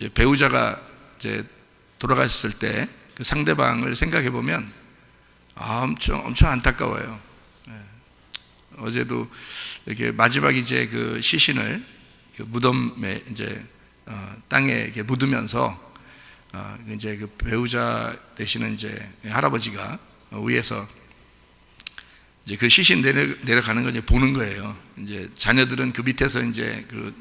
배우자가 이제 돌아가셨을 때 그 상대방을 생각해 보면 엄청 안타까워요. 어제도 이렇게 마지막 이제 그 시신을 그 무덤에 이제 땅에 이렇게 묻으면서 이제 그 배우자 되시는 이제 할아버지가 위에서 이제 그 시신 내려가는 걸 이제 보는 거예요. 이제 자녀들은 그 밑에서 이제 그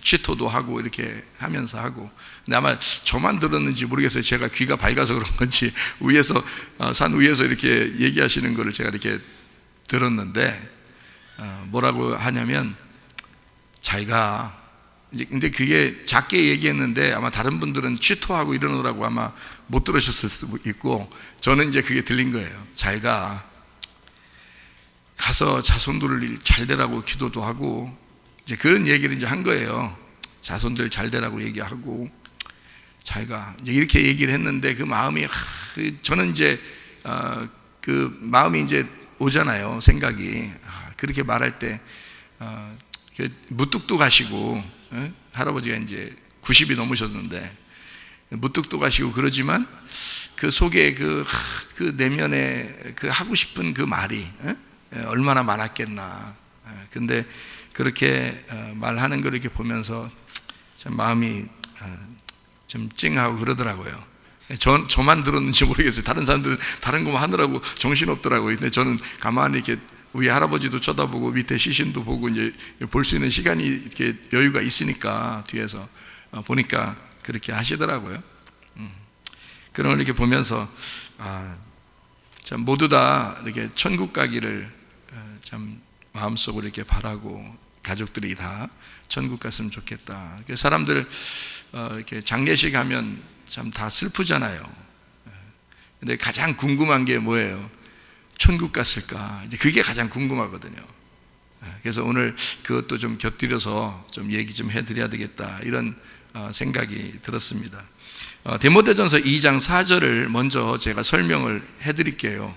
취토도 하고 이렇게 하면서 하고. 근데 아마 저만 들었는지 모르겠어요. 제가 귀가 밝아서 그런 건지 위에서 산 위에서 이렇게 얘기하시는 거를 제가 이렇게 들었는데 뭐라고 하냐면 잘 가. 이제 근데 그게 작게 얘기했는데 아마 다른 분들은 취토하고 이러느라고 아마 못 들으셨을 수도 있고 저는 이제 그게 들린 거예요. 잘 가. 가서 자손들을 잘 되라고 기도도 하고 이제 그런 얘기를 이제 한 거예요. 자손들 잘 되라고 얘기하고 잘 가. 이제 이렇게 얘기를 했는데 그 마음이 저는 이제 그 마음이 이제 오잖아요. 생각이 그렇게 말할 때 무뚝뚝하시고 할아버지가 이제 90이 넘으셨는데 무뚝뚝하시고 그러지만 그 속에 그 내면에 그 하고 싶은 그 말이 얼마나 많았겠나. 근데 그렇게 말하는 걸 이렇게 보면서 참 마음이 좀 찡하고 그러더라고요. 저만 들었는지 모르겠어요. 다른 사람들은 다른 것만 하느라고 정신없더라고요. 근데 저는 가만히 이렇게 우리 할아버지도 쳐다보고 밑에 시신도 보고 이제 볼 수 있는 시간이 이렇게 여유가 있으니까 뒤에서 보니까 그렇게 하시더라고요. 그런 걸 이렇게 보면서 참 모두 다 이렇게 천국 가기를 참 마음속으로 이렇게 바라고 가족들이 다 천국 갔으면 좋겠다. 사람들 이렇게 장례식 하면 참 다 슬프잖아요. 근데 가장 궁금한 게 뭐예요? 천국 갔을까? 이제 그게 가장 궁금하거든요. 그래서 오늘 그것도 좀 곁들여서 좀 얘기 좀 해드려야 되겠다 이런 생각이 들었습니다. 디모데전서 2장 4절을 먼저 제가 설명을 해드릴게요.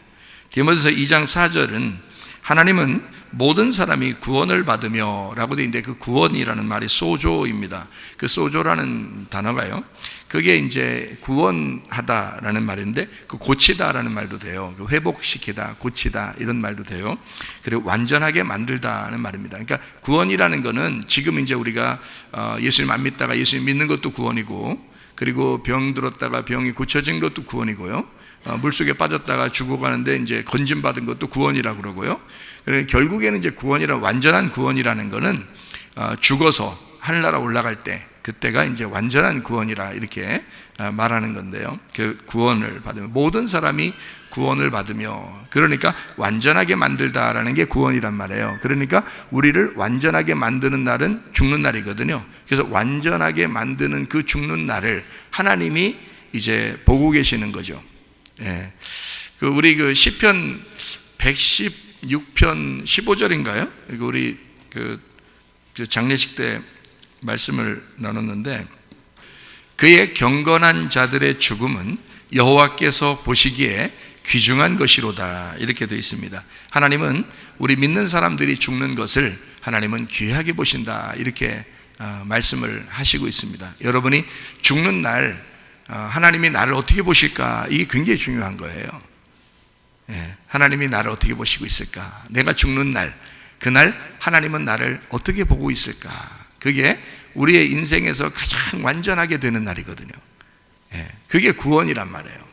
디모데전서 2장 4절은 하나님은 모든 사람이 구원을 받으며 라고 되어 있는데 그 구원이라는 말이 소조입니다. 그 소조라는 단어가요. 그게 이제 구원하다라는 말인데 그 고치다라는 말도 돼요. 그 회복시키다, 고치다 이런 말도 돼요. 그리고 완전하게 만들다는 말입니다. 그러니까 구원이라는 거는 지금 이제 우리가 예수님 안 믿다가 예수님 믿는 것도 구원이고 그리고 병 들었다가 병이 고쳐진 것도 구원이고요. 물속에 빠졌다가 죽어가는데 이제 건짐받은 것도 구원이라고 그러고요. 결국에는 이제 완전한 구원이라는 거는 죽어서 하늘나라 올라갈 때 그때가 이제 완전한 구원이라 이렇게 말하는 건데요. 그 구원을 받으며 모든 사람이 구원을 받으며 그러니까 완전하게 만들다라는 게 구원이란 말이에요. 그러니까 우리를 완전하게 만드는 날은 죽는 날이거든요. 그래서 완전하게 만드는 그 죽는 날을 하나님이 이제 보고 계시는 거죠. 예. 우리 그 시편 116편 15절인가요? 우리 그 장례식 때 말씀을 나눴는데 그의 경건한 자들의 죽음은 여호와께서 보시기에 귀중한 것이로다 이렇게 되어 있습니다. 하나님은 우리 믿는 사람들이 죽는 것을 하나님은 귀하게 보신다 이렇게 말씀을 하시고 있습니다. 여러분이 죽는 날 하나님이 나를 어떻게 보실까 이게 굉장히 중요한 거예요. 하나님이 나를 어떻게 보시고 있을까? 내가 죽는 날 그날 하나님은 나를 어떻게 보고 있을까? 그게 우리의 인생에서 가장 완전하게 되는 날이거든요. 그게 구원이란 말이에요.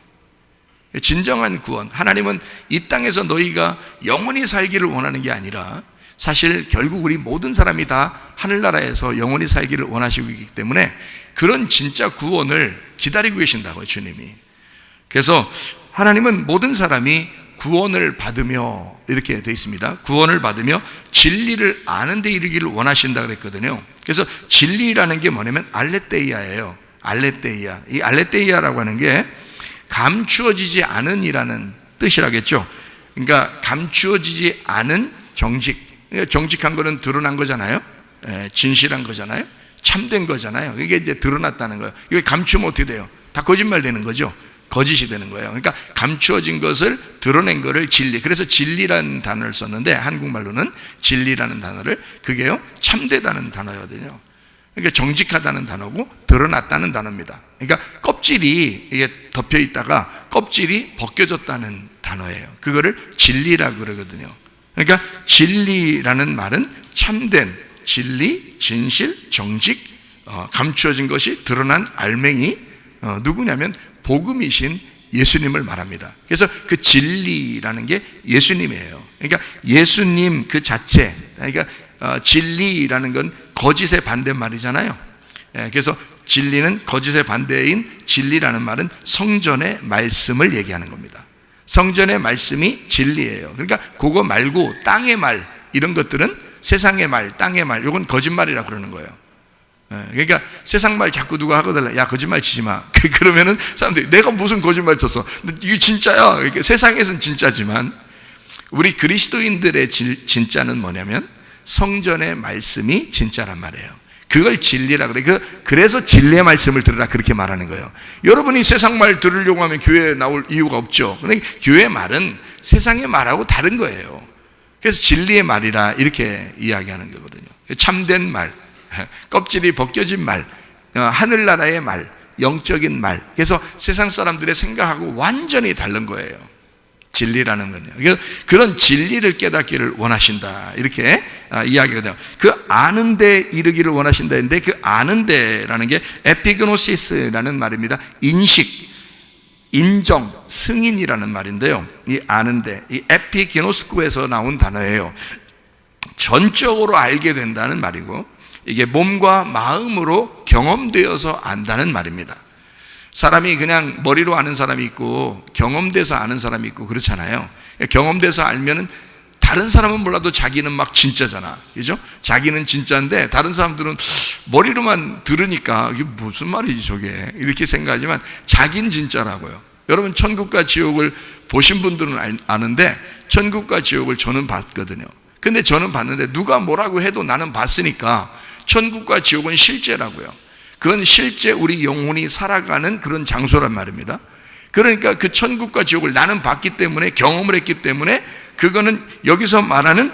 진정한 구원. 하나님은 이 땅에서 너희가 영원히 살기를 원하는 게 아니라 사실 결국 우리 모든 사람이 다 하늘나라에서 영원히 살기를 원하시고 있기 때문에 그런 진짜 구원을 기다리고 계신다고요, 주님이. 그래서 하나님은 모든 사람이 구원을 받으며 이렇게 되어 있습니다. 구원을 받으며 진리를 아는 데 이르기를 원하신다 그랬거든요. 그래서 진리라는 게 뭐냐면 알레테이아예요. 알레테이아. 이 알레테이아라고 하는 게 감추어지지 않은 이라는 뜻이라겠죠. 그러니까 감추어지지 않은 정직. 정직한 거는 드러난 거잖아요. 진실한 거잖아요. 참된 거잖아요. 이게 이제 드러났다는 거예요. 이걸 감추면 어떻게 돼요? 다 거짓말 되는 거죠. 거짓이 되는 거예요. 그러니까 감추어진 것을 드러낸 거를 진리. 그래서 진리라는 단어를 썼는데 한국말로는 진리라는 단어를 그게요 참되다는 단어거든요. 그러니까 정직하다는 단어고 드러났다는 단어입니다. 그러니까 껍질이 이게 덮여 있다가 껍질이 벗겨졌다는 단어예요. 그거를 진리라고 그러거든요. 그러니까 진리라는 말은 참된 진리, 진실, 정직, 감추어진 것이 드러난 알맹이, 누구냐면 복음이신 예수님을 말합니다. 그래서 그 진리라는 게 예수님이에요. 그러니까 예수님 그 자체, 그러니까 진리라는 건 거짓의 반대말이잖아요. 그래서 진리는 거짓의 반대인 진리라는 말은 성전의 말씀을 얘기하는 겁니다. 성전의 말씀이 진리예요. 그러니까 그거 말고 땅의 말, 이런 것들은 세상의 말, 땅의 말, 이건 거짓말이라고 그러는 거예요. 그러니까 세상 말 자꾸 누가 하거든, 야 거짓말 치지 마. 그러면은 사람들이 내가 무슨 거짓말 쳤어? 이게 진짜야. 그러니까 세상에서는 진짜지만 우리 그리스도인들의 진짜는 뭐냐면 성전의 말씀이 진짜란 말이에요. 그걸 진리라 그래. 그래서 진리의 말씀을 들으라 그렇게 말하는 거예요. 여러분이 세상 말 들으려고 하면 교회에 나올 이유가 없죠. 그러니까 교회 말은 세상의 말하고 다른 거예요. 그래서 진리의 말이라 이렇게 이야기하는 거거든요. 참된 말, 껍질이 벗겨진 말, 하늘나라의 말, 영적인 말. 그래서 세상 사람들의 생각하고 완전히 다른 거예요. 진리라는 건요. 그런 진리를 깨닫기를 원하신다 이렇게 이야기가 돼요. 그 아는 데 이르기를 원하신다 했는데 그 아는 데라는 게 에피그노시스라는 말입니다. 인식, 인정, 승인이라는 말인데요. 이 아는 데, 이 에피기노스코에서 나온 단어예요. 전적으로 알게 된다는 말이고 이게 몸과 마음으로 경험되어서 안다는 말입니다. 사람이 그냥 머리로 아는 사람이 있고 경험돼서 아는 사람이 있고 그렇잖아요. 경험돼서 알면은 다른 사람은 몰라도 자기는 막 진짜잖아. 그죠? 자기는 진짜인데 다른 사람들은 머리로만 들으니까 이게 무슨 말이지 저게 이렇게 생각하지만 자기는 진짜라고요. 여러분 천국과 지옥을 보신 분들은 아는데 천국과 지옥을 저는 봤거든요. 근데 저는 봤는데 누가 뭐라고 해도 나는 봤으니까 천국과 지옥은 실제라고요. 그건 실제 우리 영혼이 살아가는 그런 장소란 말입니다. 그러니까 그 천국과 지옥을 나는 봤기 때문에 경험을 했기 때문에 그거는 여기서 말하는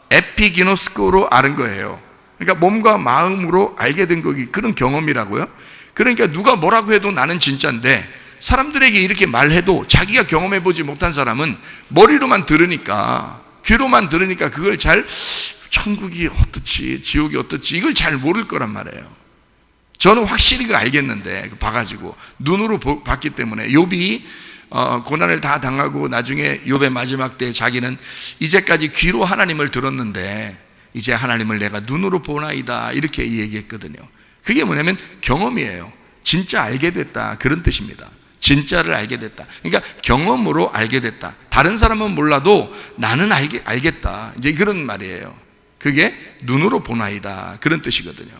에피기노스코로 아는 거예요. 그러니까 몸과 마음으로 알게 된 거기 그런 경험이라고요. 그러니까 누가 뭐라고 해도 나는 진짜인데 사람들에게 이렇게 말해도 자기가 경험해보지 못한 사람은 머리로만 들으니까 귀로만 들으니까 그걸 잘 천국이 어떻지 지옥이 어떻지 이걸 잘 모를 거란 말이에요. 저는 확실히 그걸 알겠는데 봐가지고 눈으로 봤기 때문에 욥이 고난을 다 당하고 나중에 욥의 마지막 때 자기는 이제까지 귀로 하나님을 들었는데 이제 하나님을 내가 눈으로 보나이다 이렇게 얘기했거든요. 그게 뭐냐면 경험이에요. 진짜 알게 됐다 그런 뜻입니다. 진짜를 알게 됐다. 그러니까 경험으로 알게 됐다. 다른 사람은 몰라도 나는 알겠다 이제 그런 말이에요. 그게 눈으로 보나이다 그런 뜻이거든요.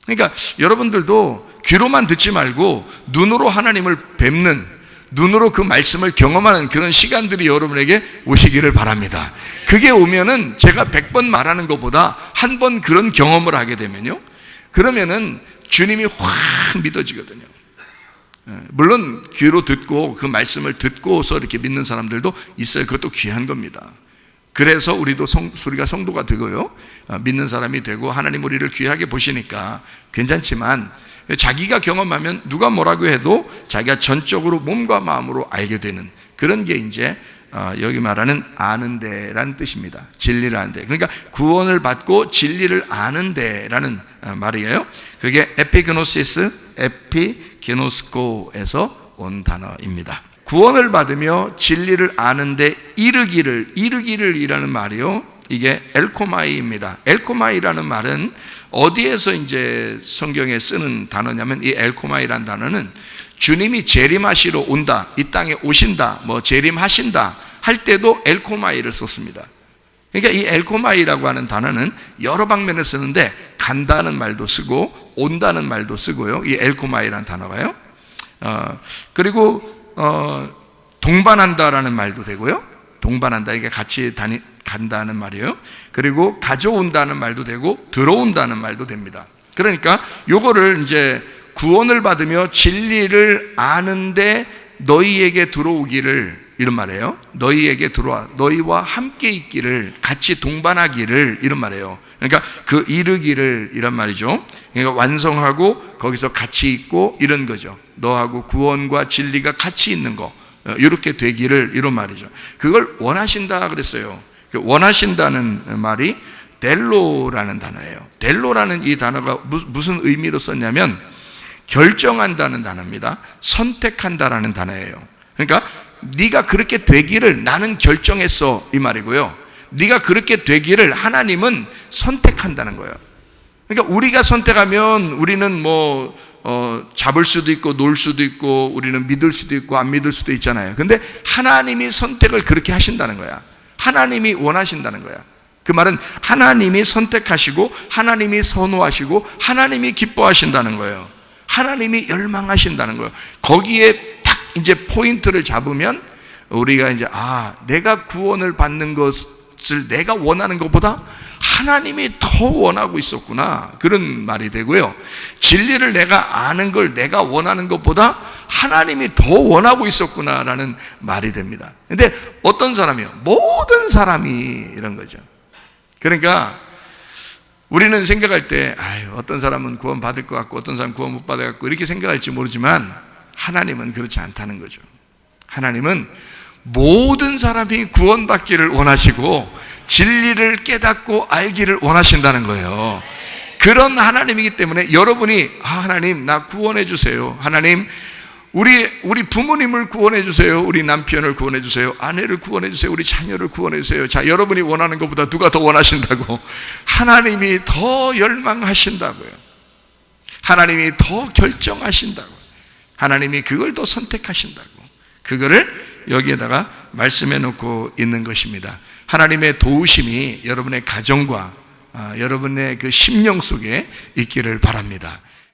그러니까 여러분들도 귀로만 듣지 말고 눈으로 하나님을 뵙는, 눈으로 그 말씀을 경험하는 그런 시간들이 여러분에게 오시기를 바랍니다. 그게 오면은 제가 100번 말하는 것보다 한 번 그런 경험을 하게 되면요, 그러면은 주님이 확 믿어지거든요. 물론 귀로 듣고 그 말씀을 듣고서 이렇게 믿는 사람들도 있어요. 그것도 귀한 겁니다. 그래서 우리도 우리가 성도가 되고요, 믿는 사람이 되고 하나님 우리를 귀하게 보시니까 괜찮지만 자기가 경험하면 누가 뭐라고 해도 자기가 전적으로 몸과 마음으로 알게 되는 그런 게 이제 여기 말하는 아는데라는 뜻입니다. 진리를 아는데, 그러니까 구원을 받고 진리를 아는데라는 말이에요. 그게 에피게노스코에서 온 단어입니다. 구원을 받으며 진리를 아는데 이르기를이라는 말이요, 이게 엘코마이입니다. 엘코마이라는 말은 어디에서 이제 성경에 쓰는 단어냐면, 이 엘코마이라는 단어는 주님이 재림하시러 온다, 이 땅에 오신다, 뭐 재림하신다 할 때도 엘코마이를 썼습니다. 그러니까 이 엘코마이라고 하는 단어는 여러 방면에 쓰는데 간다는 말도 쓰고 온다는 말도 쓰고요, 이 엘코마이라는 단어가요. 그리고 동반한다라는 말도 되고요, 동반한다, 이게 같이 간다는 말이에요. 그리고 가져온다는 말도 되고 들어온다는 말도 됩니다. 그러니까 요거를 이제 구원을 받으며 진리를 아는데 너희에게 들어오기를, 이런 말이에요. 너희에게 들어와, 너희와 함께 있기를, 같이 동반하기를, 이런 말이에요. 그러니까 그 이르기를 이란 말이죠. 그러니까 완성하고 거기서 같이 있고 이런 거죠. 너하고 구원과 진리가 같이 있는 거, 이렇게 되기를, 이런 말이죠. 그걸 원하신다 그랬어요. 원하신다는 말이 델로라는 단어예요. 델로라는 이 단어가 무슨 의미로 썼냐면 결정한다는 단어입니다. 선택한다라는 단어예요. 그러니까 네가 그렇게 되기를 나는 결정했어, 이 말이고요. 네가 그렇게 되기를 하나님은 선택한다는 거예요. 그러니까 우리가 선택하면 우리는 잡을 수도 있고 놀 수도 있고 우리는 믿을 수도 있고 안 믿을 수도 있잖아요. 근데 하나님이 선택을 그렇게 하신다는 거야. 하나님이 원하신다는 거야. 그 말은 하나님이 선택하시고 하나님이 선호하시고 하나님이 기뻐하신다는 거예요. 하나님이 열망하신다는 거예요. 거기에 딱 이제 포인트를 잡으면 우리가 이제 내가 구원을 받는 것을 내가 원하는 것보다 하나님이 더 원하고 있었구나, 그런 말이 되고요. 진리를 내가 아는 걸 내가 원하는 것보다 하나님이 더 원하고 있었구나라는 말이 됩니다. 근데 어떤 사람이요? 모든 사람이 이런 거죠. 그러니까 우리는 생각할 때 어떤 사람은 구원 받을 것 같고 어떤 사람은 구원 못 받을 것 같고 이렇게 생각할지 모르지만 하나님은 그렇지 않다는 거죠. 하나님은 모든 사람이 구원받기를 원하시고 진리를 깨닫고 알기를 원하신다는 거예요. 그런 하나님이기 때문에 여러분이 하나님 나 구원해 주세요, 하나님 우리 부모님을 구원해 주세요, 우리 남편을 구원해 주세요, 아내를 구원해 주세요, 우리 자녀를 구원해 주세요. 자, 여러분이 원하는 것보다 누가 더 원하신다고? 하나님이 더 열망하신다고요. 하나님이 더 결정하신다고. 하나님이 그걸 더 선택하신다고. 그거를 여기에다가 말씀해 놓고 있는 것입니다. 하나님의 도우심이 여러분의 가정과 여러분의 그 심령 속에 있기를 바랍니다.